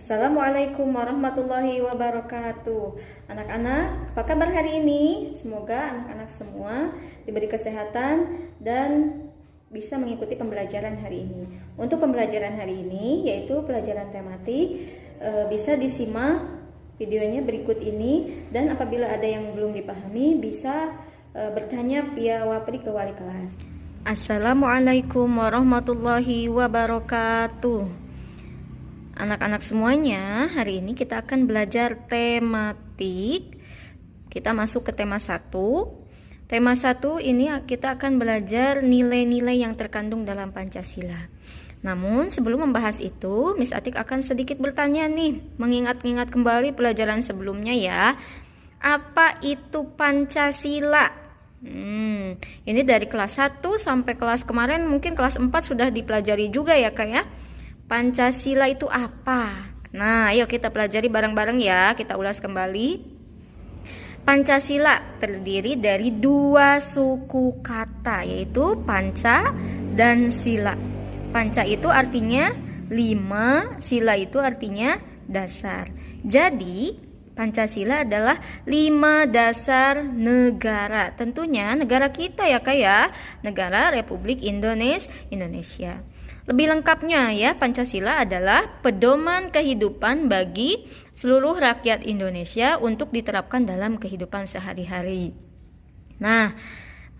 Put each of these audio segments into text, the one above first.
Assalamualaikum warahmatullahi wabarakatuh. Anak-anak, apa kabar hari ini? Semoga anak-anak semua diberi kesehatan dan bisa mengikuti pembelajaran hari ini. Untuk pembelajaran hari ini yaitu pelajaran tematik, bisa disimak videonya berikut ini, dan apabila ada yang belum dipahami bisa bertanya via wapri ke wali kelas. Assalamualaikum warahmatullahi wabarakatuh. Anak-anak semuanya, hari ini kita akan belajar tematik. Kita masuk ke tema 1. Tema 1 ini kita akan belajar nilai-nilai yang terkandung dalam Pancasila. Namun sebelum membahas itu, Miss Atik akan sedikit bertanya nih, mengingat-ingat kembali pelajaran sebelumnya ya. Apa itu Pancasila? Ini dari kelas 1 sampai kelas kemarin, mungkin kelas 4 sudah dipelajari juga ya Kak ya. Pancasila itu apa? Nah, ayo kita pelajari bareng-bareng ya. Kita ulas kembali. Pancasila terdiri dari 2 suku kata, yaitu panca dan sila. Panca itu artinya 5, sila itu artinya dasar. Jadi, Pancasila adalah 5 dasar negara. Tentunya negara kita ya Kak ya, negara Republik Indonesia. Lebih lengkapnya ya, Pancasila adalah pedoman kehidupan bagi seluruh rakyat Indonesia untuk diterapkan dalam kehidupan sehari-hari. Nah,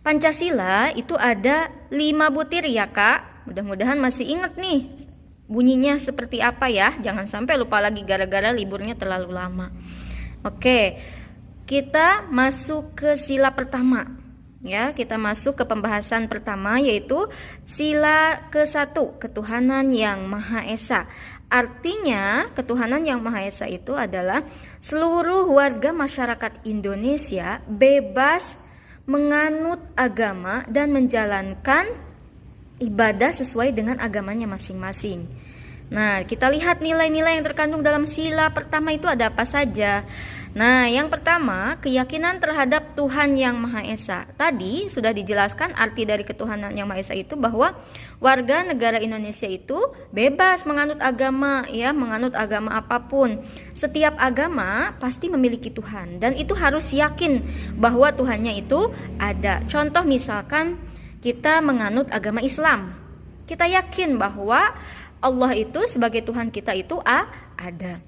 Pancasila itu ada 5 butir ya Kak. Mudah-mudahan masih ingat nih bunyinya seperti apa ya. Jangan sampai lupa lagi gara-gara liburnya terlalu lama. Oke, kita masuk ke sila pertama. Ya, kita masuk ke pembahasan pertama, yaitu sila ke-1, ketuhanan yang Maha Esa. Artinya, ketuhanan yang Maha Esa itu adalah seluruh warga masyarakat Indonesia bebas menganut agama dan menjalankan ibadah sesuai dengan agamanya masing-masing. Nah, kita lihat nilai-nilai yang terkandung dalam sila pertama itu ada apa saja. Nah, yang pertama, keyakinan terhadap Tuhan yang Maha Esa. Tadi sudah dijelaskan arti dari ketuhanan yang Maha Esa itu bahwa warga negara Indonesia itu bebas menganut agama, ya, menganut agama apapun. Setiap agama pasti memiliki Tuhan, dan itu harus yakin bahwa Tuhannya itu ada. Contoh misalkan kita menganut agama Islam. Kita yakin bahwa Allah itu sebagai Tuhan kita itu ada.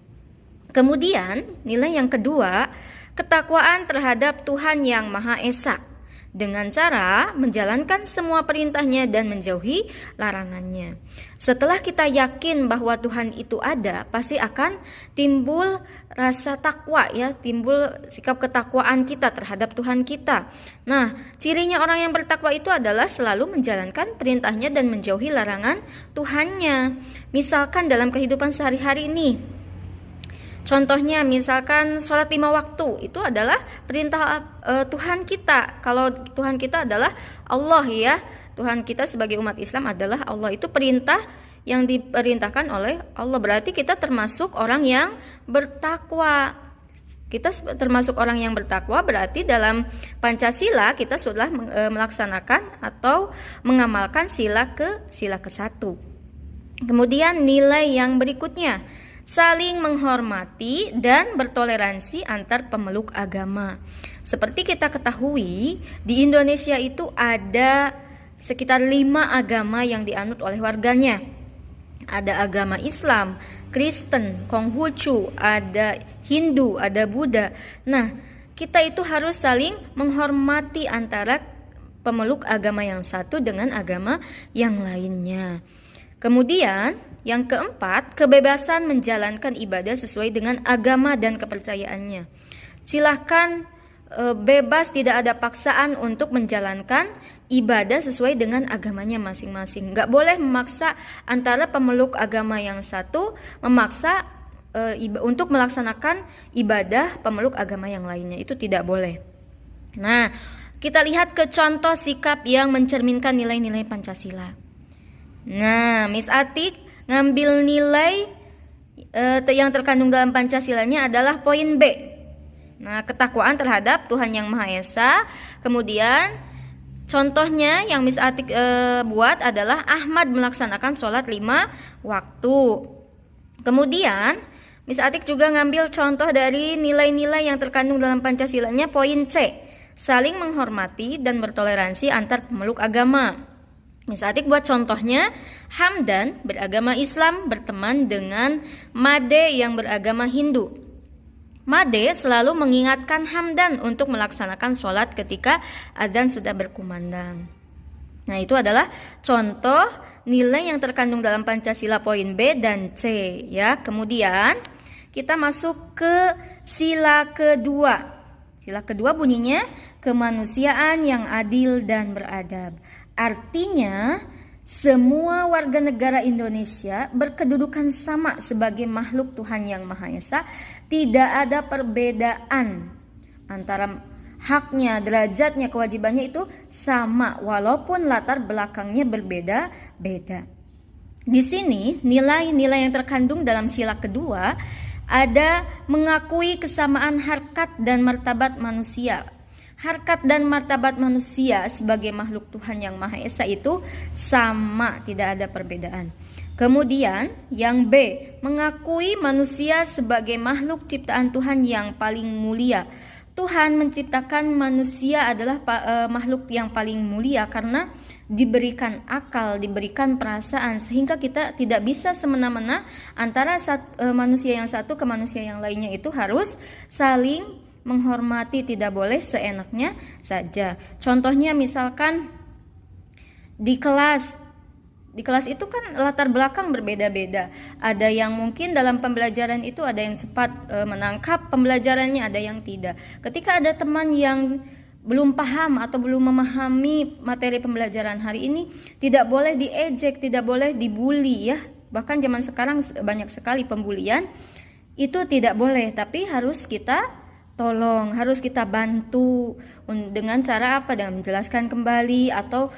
Kemudian nilai yang kedua, ketakwaan terhadap Tuhan yang Maha Esa dengan cara menjalankan semua perintahnya dan menjauhi larangannya. Setelah kita yakin bahwa Tuhan itu ada, pasti akan timbul rasa takwa ya, timbul sikap ketakwaan kita terhadap Tuhan kita. Nah, cirinya orang yang bertakwa itu adalah selalu menjalankan perintahnya dan menjauhi larangan Tuhannya. Misalkan dalam kehidupan sehari-hari ini, contohnya misalkan sholat 5 waktu, itu adalah perintah Tuhan kita. Kalau Tuhan kita adalah Allah ya, Tuhan kita sebagai umat Islam adalah Allah. Itu perintah yang diperintahkan oleh Allah. Berarti kita termasuk orang yang bertakwa. Kita termasuk orang yang bertakwa, berarti dalam Pancasila kita sudah melaksanakan atau mengamalkan sila ke-1. Kemudian nilai yang berikutnya, saling menghormati dan bertoleransi antar pemeluk agama. Seperti kita ketahui, di Indonesia itu ada sekitar 5 agama yang dianut oleh warganya. Ada agama Islam, Kristen, Konghucu, ada Hindu, ada Buddha. Nah, kita itu harus saling menghormati antara pemeluk agama yang satu dengan agama yang lainnya. Kemudian yang keempat, kebebasan menjalankan ibadah sesuai dengan agama dan kepercayaannya. Silahkan bebas, tidak ada paksaan untuk menjalankan ibadah sesuai dengan agamanya masing-masing. Gak boleh memaksa antara pemeluk agama yang satu, memaksa untuk melaksanakan ibadah pemeluk agama yang lainnya. Itu tidak boleh. Nah, kita lihat ke contoh sikap yang mencerminkan nilai-nilai Pancasila. Nah, Miss Atik ngambil nilai yang terkandung dalam Pancasilanya adalah poin B. Nah, ketakwaan terhadap Tuhan yang Maha Esa. Kemudian contohnya yang Miss Atik buat adalah Ahmad melaksanakan sholat 5 waktu. Kemudian Miss Atik juga ngambil contoh dari nilai-nilai yang terkandung dalam Pancasilanya poin C. Saling menghormati dan bertoleransi antar pemeluk agama. Miss Atik buat contohnya, Hamdan beragama Islam berteman dengan Made yang beragama Hindu. Made selalu mengingatkan Hamdan untuk melaksanakan sholat ketika adzan sudah berkumandang. Nah, itu adalah contoh nilai yang terkandung dalam Pancasila poin B dan C ya. Kemudian kita masuk ke sila kedua. Sila kedua bunyinya kemanusiaan yang adil dan beradab. Artinya semua warga negara Indonesia berkedudukan sama sebagai makhluk Tuhan Yang Maha Esa. Tidak ada perbedaan antara haknya, derajatnya, kewajibannya itu sama walaupun latar belakangnya berbeda-beda. Di sini nilai-nilai yang terkandung dalam sila kedua ada mengakui kesamaan harkat dan martabat manusia. Harkat dan martabat manusia sebagai makhluk Tuhan Yang Maha Esa itu sama, tidak ada perbedaan. Kemudian yang B, mengakui manusia sebagai makhluk ciptaan Tuhan yang paling mulia. Tuhan menciptakan manusia adalah makhluk yang paling mulia karena diberikan akal, diberikan perasaan, sehingga kita tidak bisa semena-mena antara manusia yang satu ke manusia yang lainnya, itu harus saling menghormati, tidak boleh seenaknya saja. Contohnya misalkan di kelas itu kan latar belakang berbeda-beda. Ada yang mungkin dalam pembelajaran itu ada yang cepat menangkap pembelajarannya, ada yang tidak. Ketika ada teman yang belum paham atau belum memahami materi pembelajaran hari ini, tidak boleh diejek, tidak boleh dibully ya. Bahkan zaman sekarang banyak sekali pembulian. Itu tidak boleh, tapi harus kita tolong, harus kita bantu dengan cara apa? Dengan menjelaskan kembali atau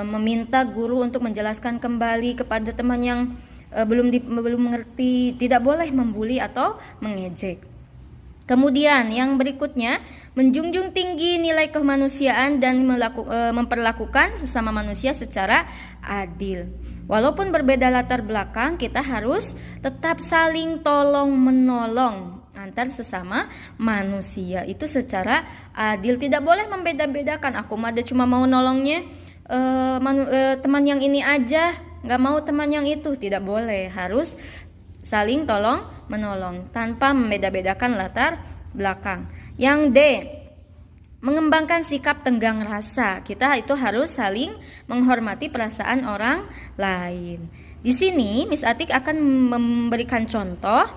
meminta guru untuk menjelaskan kembali kepada teman yang belum mengerti. Tidak boleh membuli atau mengejek. Kemudian yang berikutnya, menjunjung tinggi nilai kemanusiaan dan memperlakukan sesama manusia secara adil. Walaupun berbeda latar belakang, kita harus tetap saling tolong menolong antar sesama manusia itu secara adil. Tidak boleh membeda-bedakan, aku ada cuma mau nolongnya teman yang ini aja, nggak mau teman yang itu. Tidak boleh, harus saling tolong menolong tanpa membeda-bedakan latar belakang. Yang D, mengembangkan sikap tenggang rasa. Kita itu harus saling menghormati perasaan orang lain. Di sini Miss Atik akan memberikan contoh,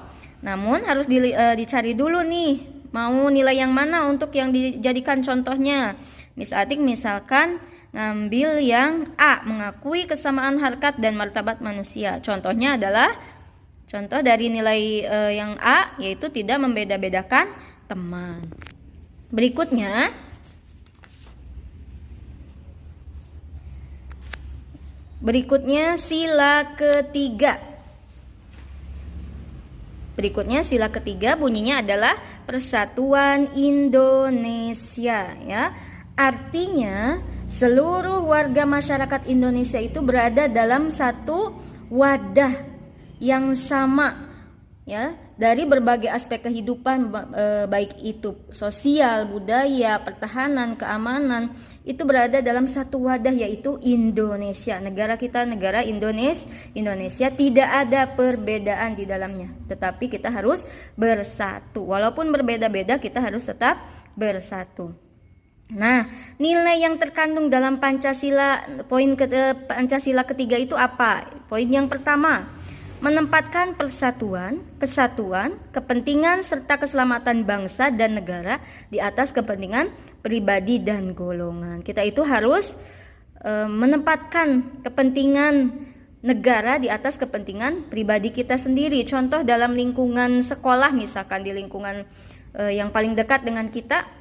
namun harus dicari dulu nih, mau nilai yang mana untuk yang dijadikan contohnya. Miss Atik misalkan ngambil yang A, mengakui kesamaan harkat dan martabat manusia. Contohnya adalah contoh dari nilai yang A, yaitu tidak membeda-bedakan teman. Berikutnya sila ketiga. Berikutnya sila ketiga bunyinya adalah Persatuan Indonesia ya. Artinya seluruh warga masyarakat Indonesia itu berada dalam satu wadah yang sama ya, dari berbagai aspek kehidupan, baik itu sosial, budaya, pertahanan, keamanan, itu berada dalam satu wadah, yaitu Indonesia. Negara kita negara Indonesia, tidak ada perbedaan di dalamnya, tetapi kita harus bersatu. Walaupun berbeda-beda, kita harus tetap bersatu. Nah, nilai yang terkandung dalam Pancasila Pancasila ketiga itu apa? Poin yang pertama, menempatkan persatuan, kesatuan, kepentingan serta keselamatan bangsa dan negara di atas kepentingan pribadi dan golongan. Kita itu harus menempatkan kepentingan negara di atas kepentingan pribadi kita sendiri. Contoh dalam lingkungan sekolah, misalkan di lingkungan yang paling dekat dengan kita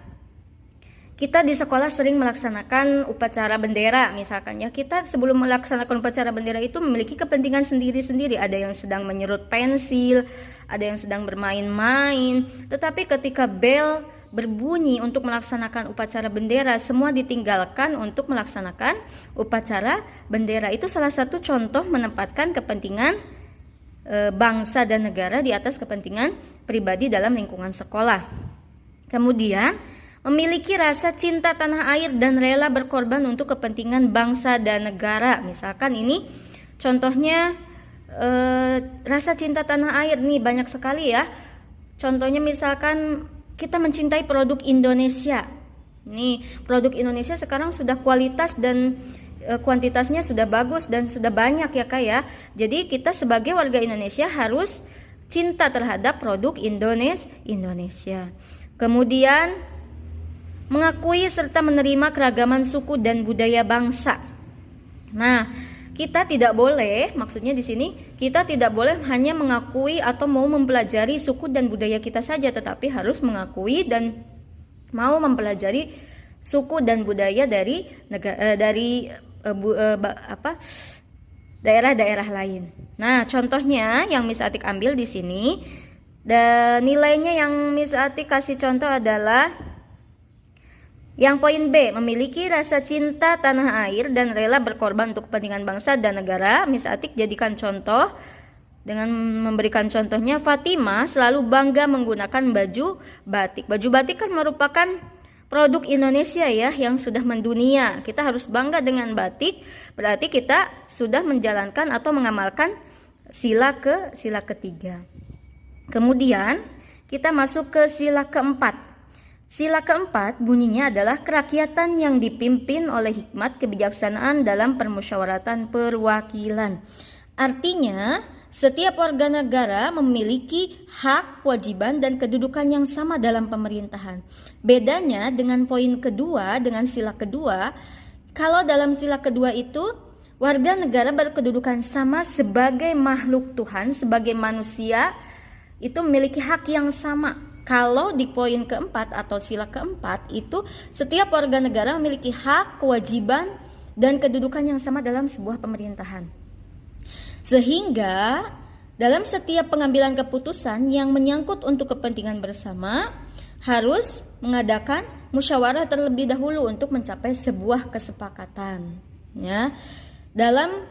di sekolah sering melaksanakan upacara bendera misalkan ya. Kita sebelum melaksanakan upacara bendera itu memiliki kepentingan sendiri-sendiri. Ada yang sedang menyerut pensil, ada yang sedang bermain-main. Tetapi ketika bel berbunyi untuk melaksanakan upacara bendera, semua ditinggalkan untuk melaksanakan upacara bendera. Itu salah satu contoh menempatkan kepentingan bangsa dan negara di atas kepentingan pribadi dalam lingkungan sekolah. Kemudian, memiliki rasa cinta tanah air dan rela berkorban untuk kepentingan bangsa dan negara. Misalkan ini contohnya rasa cinta tanah air nih banyak sekali ya. Contohnya misalkan kita mencintai produk Indonesia. Nih, produk Indonesia sekarang sudah kualitas dan kuantitasnya sudah bagus dan sudah banyak ya Kak ya. Jadi kita sebagai warga Indonesia harus cinta terhadap produk Indonesia. Kemudian mengakui serta menerima keragaman suku dan budaya bangsa. Nah, kita tidak boleh, maksudnya di sini kita tidak boleh hanya mengakui atau mau mempelajari suku dan budaya kita saja, tetapi harus mengakui dan mau mempelajari suku dan budaya dari daerah-daerah lain. Nah, contohnya yang Miss Atik ambil di sini, dan nilainya yang Miss Atik kasih contoh adalah yang poin B, memiliki rasa cinta tanah air dan rela berkorban untuk kepentingan bangsa dan negara. Miss Atik jadikan contoh dengan memberikan contohnya, Fatima selalu bangga menggunakan baju batik. Baju batik kan merupakan produk Indonesia ya yang sudah mendunia. Kita harus bangga dengan batik, berarti kita sudah menjalankan atau mengamalkan sila ketiga. Kemudian kita masuk ke sila keempat. Sila keempat bunyinya adalah kerakyatan yang dipimpin oleh hikmat kebijaksanaan dalam permusyawaratan perwakilan. Artinya, setiap warga negara memiliki hak, kewajiban, dan kedudukan yang sama dalam pemerintahan. Bedanya dengan poin kedua, dengan sila kedua, kalau dalam sila kedua itu, warga negara berkedudukan sama sebagai makhluk Tuhan, sebagai manusia, itu memiliki hak yang sama. Kalau di poin keempat atau sila keempat itu setiap warga negara memiliki hak, kewajiban, dan kedudukan yang sama dalam sebuah pemerintahan. Sehingga dalam setiap pengambilan keputusan yang menyangkut untuk kepentingan bersama harus mengadakan musyawarah terlebih dahulu untuk mencapai sebuah kesepakatan. Ya, dalam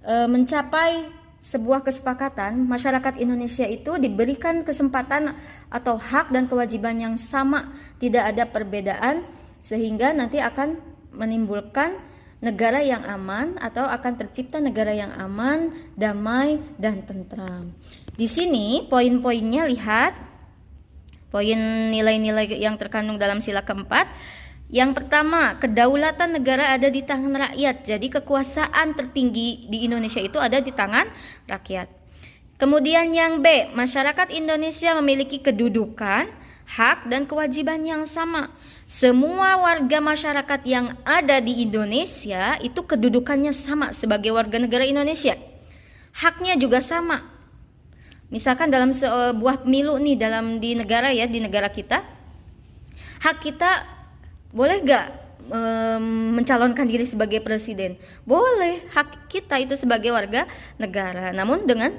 mencapai sebuah kesepakatan, masyarakat Indonesia itu diberikan kesempatan atau hak dan kewajiban yang sama, tidak ada perbedaan, sehingga nanti akan menimbulkan negara yang aman atau akan tercipta negara yang aman, damai, dan tentram. Di sini poin-poinnya, lihat poin nilai-nilai yang terkandung dalam sila keempat. Yang pertama, kedaulatan negara ada di tangan rakyat. Jadi kekuasaan tertinggi di Indonesia itu ada di tangan rakyat. Kemudian yang B, masyarakat Indonesia memiliki kedudukan, hak, dan kewajiban yang sama. Semua warga masyarakat yang ada di Indonesia itu kedudukannya sama sebagai warga negara Indonesia. Haknya juga sama. Misalkan dalam sebuah pemilu nih, di negara kita, hak kita boleh gak mencalonkan diri sebagai presiden? Boleh, hak kita itu sebagai warga negara, namun dengan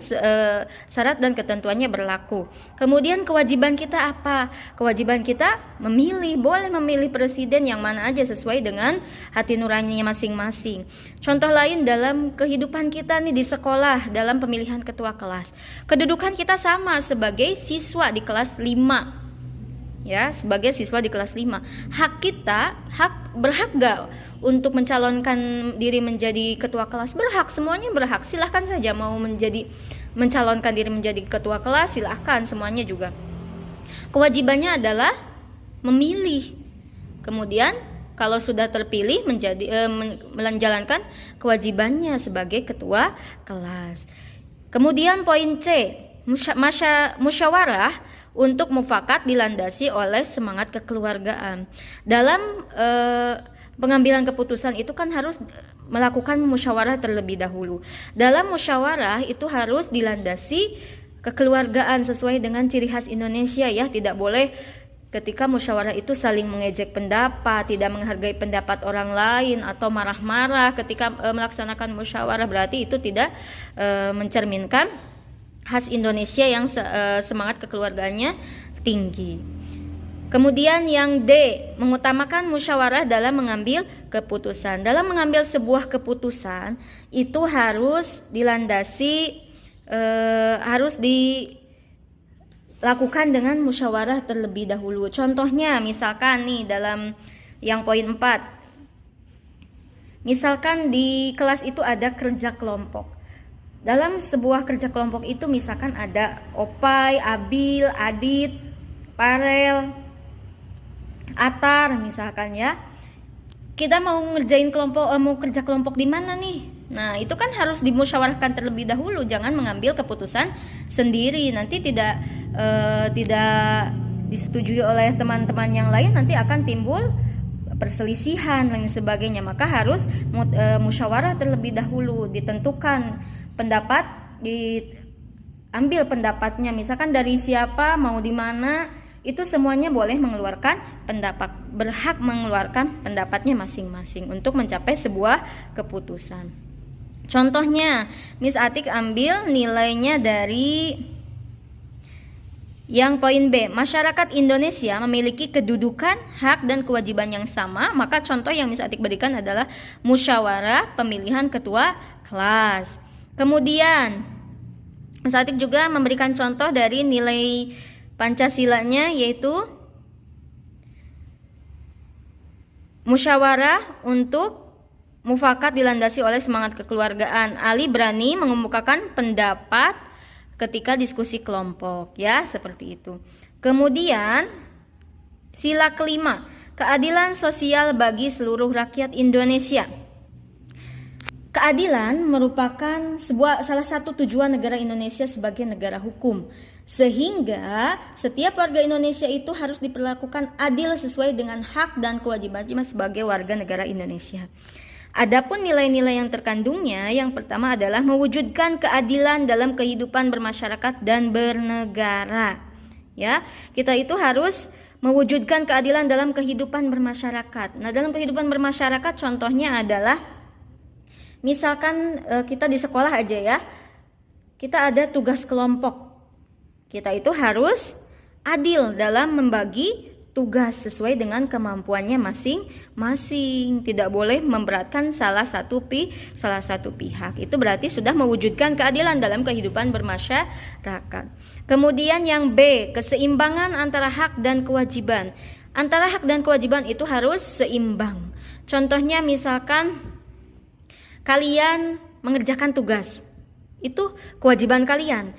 syarat dan ketentuannya berlaku. Kemudian kewajiban kita apa? Kewajiban kita memilih, boleh memilih presiden yang mana aja sesuai dengan hati nuraninya masing-masing. Contoh lain dalam kehidupan kita nih di sekolah, dalam pemilihan ketua kelas, kedudukan kita sama sebagai siswa di kelas 5. Ya, sebagai siswa di kelas 5. Hak kita, berhak gak untuk mencalonkan diri menjadi ketua kelas? Berhak, semuanya berhak. Silahkan saja mau mencalonkan diri menjadi ketua kelas, silahkan, semuanya juga. Kewajibannya adalah memilih. Kemudian kalau sudah terpilih menjalankan kewajibannya sebagai ketua kelas. Kemudian poin C, musyawarah untuk mufakat dilandasi oleh semangat kekeluargaan. Dalam pengambilan keputusan itu kan harus melakukan musyawarah terlebih dahulu. Dalam musyawarah itu harus dilandasi kekeluargaan sesuai dengan ciri khas Indonesia ya. Tidak boleh ketika musyawarah itu saling mengejek pendapat, tidak menghargai pendapat orang lain, atau marah-marah ketika melaksanakan musyawarah. Berarti itu tidak mencerminkan khas Indonesia yang semangat kekeluargaannya tinggi. Kemudian yang D, mengutamakan musyawarah dalam mengambil keputusan. Dalam mengambil sebuah keputusan itu harus dilandasi harus dilakukan dengan musyawarah terlebih dahulu. Contohnya misalkan nih dalam yang poin 4. Misalkan di kelas itu ada kerja kelompok. Dalam sebuah kerja kelompok itu misalkan ada Opai, Abil, Adit, Parel, Atar misalkan ya. Kita mau ngerjain mau kerja kelompok di mana nih? Nah, itu kan harus dimusyawarahkan terlebih dahulu, jangan mengambil keputusan sendiri. Nanti tidak disetujui oleh teman-teman yang lain, nanti akan timbul perselisihan dan sebagainya. Maka harus musyawarah terlebih dahulu, ditentukan pendapat, diambil pendapatnya. Misalkan dari siapa, mau di mana, itu semuanya boleh mengeluarkan pendapat, berhak mengeluarkan pendapatnya masing-masing untuk mencapai sebuah keputusan. Contohnya, Miss Atik ambil nilainya dari yang poin B. Masyarakat Indonesia memiliki kedudukan, hak, dan kewajiban yang sama. Maka contoh yang Miss Atik berikan adalah musyawarah pemilihan ketua kelas. Kemudian Miss Atik juga memberikan contoh dari nilai Pancasilanya, yaitu musyawarah untuk mufakat dilandasi oleh semangat kekeluargaan. Ali berani mengemukakan pendapat ketika diskusi kelompok, ya, seperti itu. Kemudian sila kelima, keadilan sosial bagi seluruh rakyat Indonesia. Keadilan merupakan salah satu tujuan negara Indonesia sebagai negara hukum, sehingga setiap warga Indonesia itu harus diperlakukan adil sesuai dengan hak dan kewajibannya sebagai warga negara Indonesia. Adapun nilai-nilai yang terkandungnya, yang pertama adalah mewujudkan keadilan dalam kehidupan bermasyarakat dan bernegara. Ya, kita itu harus mewujudkan keadilan dalam kehidupan bermasyarakat. Nah, dalam kehidupan bermasyarakat contohnya adalah misalkan kita di sekolah aja ya, kita ada tugas kelompok. Kita itu harus adil dalam membagi tugas sesuai dengan kemampuannya masing-masing. Tidak boleh memberatkan salah satu pihak. Itu berarti sudah mewujudkan keadilan dalam kehidupan bermasyarakat. Kemudian yang B, keseimbangan antara hak dan kewajiban. Antara hak dan kewajiban itu harus seimbang. Contohnya misalkan kalian mengerjakan tugas, itu kewajiban kalian.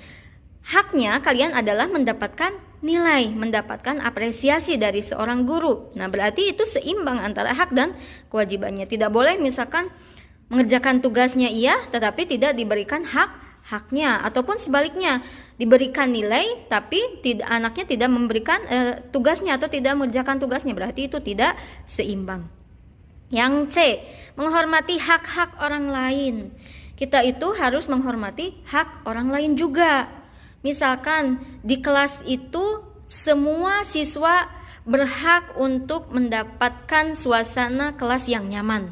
Haknya kalian adalah mendapatkan nilai, mendapatkan apresiasi dari seorang guru. Nah, berarti itu seimbang antara hak dan kewajibannya. Tidak boleh misalkan mengerjakan tugasnya iya, tetapi tidak diberikan haknya, ataupun sebaliknya diberikan nilai, tapi anaknya tidak memberikan tugasnya atau tidak mengerjakan tugasnya. Berarti itu tidak seimbang. Yang C, menghormati hak-hak orang lain. Kita itu harus menghormati hak orang lain juga. Misalkan di kelas itu semua siswa berhak untuk mendapatkan suasana kelas yang nyaman,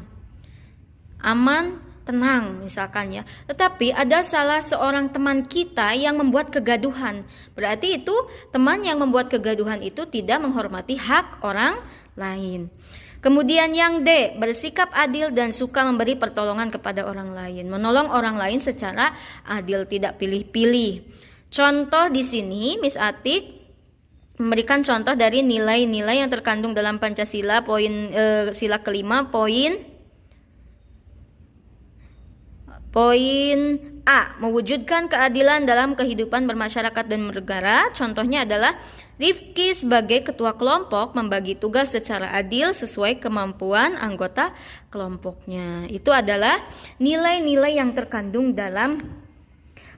aman, tenang misalkan ya. Tetapi ada salah seorang teman kita yang membuat kegaduhan. Berarti itu teman yang membuat kegaduhan itu tidak menghormati hak orang lain. Kemudian yang D, bersikap adil dan suka memberi pertolongan kepada orang lain. Menolong orang lain secara adil, tidak pilih-pilih. Contoh di sini Miss Atik memberikan contoh dari nilai-nilai yang terkandung dalam Pancasila sila kelima poin A, mewujudkan keadilan dalam kehidupan bermasyarakat dan bernegara. Contohnya adalah Rifki sebagai ketua kelompok membagi tugas secara adil sesuai kemampuan anggota kelompoknya. Itu adalah nilai-nilai yang terkandung dalam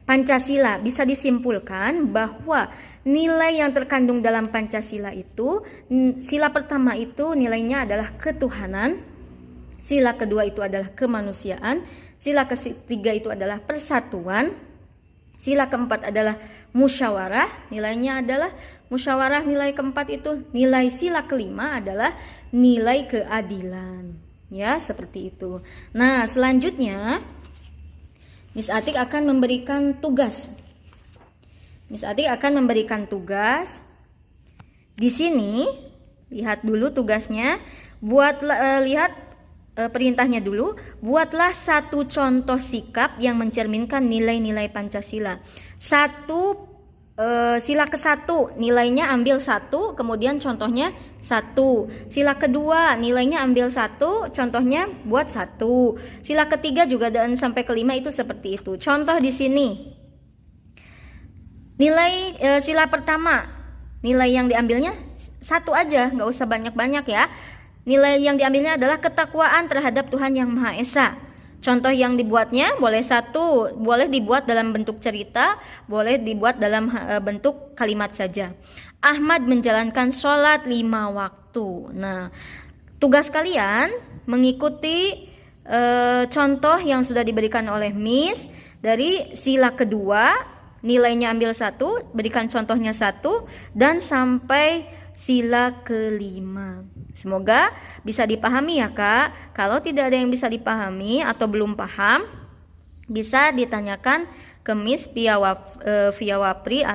Pancasila. Bisa disimpulkan bahwa nilai yang terkandung dalam Pancasila itu, sila pertama itu nilainya adalah ketuhanan, sila kedua itu adalah kemanusiaan, sila ketiga itu adalah persatuan, sila keempat adalah musyawarah, nilainya adalah musyawarah. Nilai keempat itu nilai sila kelima adalah nilai keadilan. Ya, seperti itu. Nah, selanjutnya Miss Atik akan memberikan tugas. Miss Atik akan memberikan tugas. Di sini lihat dulu tugasnya. Lihat perintahnya dulu, buatlah satu contoh sikap yang mencerminkan nilai-nilai Pancasila. Sila ke-1 nilainya ambil 1, kemudian contohnya 1. Sila kedua nilainya ambil 1, contohnya buat 1. Sila ketiga juga dan sampai kelima itu seperti itu. Contoh di sini. Nilai sila pertama, nilai yang diambilnya 1 aja, nggak usah banyak-banyak ya. Nilai yang diambilnya adalah ketakwaan terhadap Tuhan Yang Maha Esa. Contoh yang dibuatnya boleh 1, boleh dibuat dalam bentuk cerita, boleh dibuat dalam bentuk kalimat saja. Ahmad menjalankan sholat 5 waktu. Nah, tugas kalian mengikuti contoh yang sudah diberikan oleh Miss dari sila kedua, nilainya ambil 1, berikan contohnya 1, dan sampai sila kelima. Semoga bisa dipahami ya Kak. Kalau tidak ada yang bisa dipahami atau belum paham, bisa ditanyakan ke Miss via Wapri